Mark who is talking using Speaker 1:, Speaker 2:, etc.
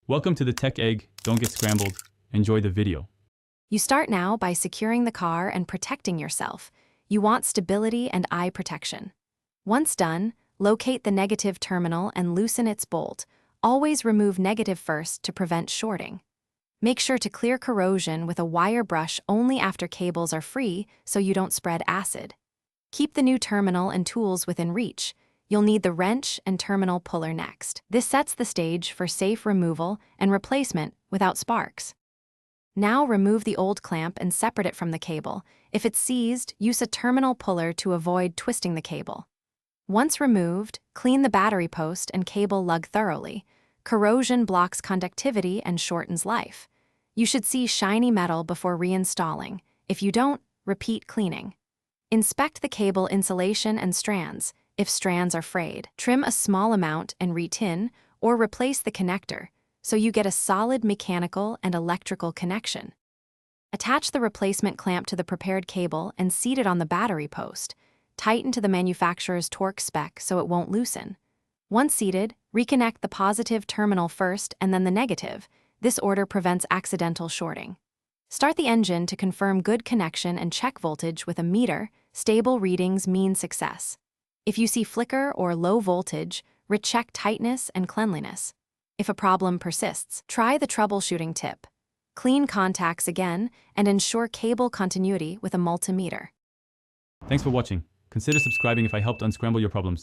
Speaker 1: Welcome to the Tech Egg. Don't get scrambled. Enjoy the video.
Speaker 2: You start now by securing the car and protecting yourself. You want stability and eye protection. Once done, locate the negative terminal and loosen its bolt. Always remove negative first to prevent shorting. Make sure to clear corrosion with a wire brush only after cables are free so you don't spread acid. Keep the new terminal and tools within reach. You'll need the wrench and terminal puller next. This sets the stage for safe removal and replacement without sparks. Now remove the old clamp and separate it from the cable. If it's seized, use a terminal puller to avoid twisting the cable. Once removed, clean the battery post and cable lug thoroughly. Corrosion blocks conductivity and shortens life. You should see shiny metal before reinstalling. If you don't, repeat cleaning. Inspect the cable insulation and strands. If strands are frayed, trim a small amount and retin or replace the connector so you get a solid mechanical and electrical connection. Attach the replacement clamp to the prepared cable and seat it on the battery post. Tighten to the manufacturer's torque spec so it won't loosen. Once seated, reconnect the positive terminal first and then the negative. This order prevents accidental shorting. Start the engine to confirm good connection and check voltage with a meter. Stable readings mean success. If you see flicker or low voltage, recheck tightness and cleanliness. If a problem persists, try the troubleshooting tip. Clean contacts again and ensure cable continuity with a multimeter.
Speaker 1: Thanks for watching. Consider subscribing if I helped unscramble your problems.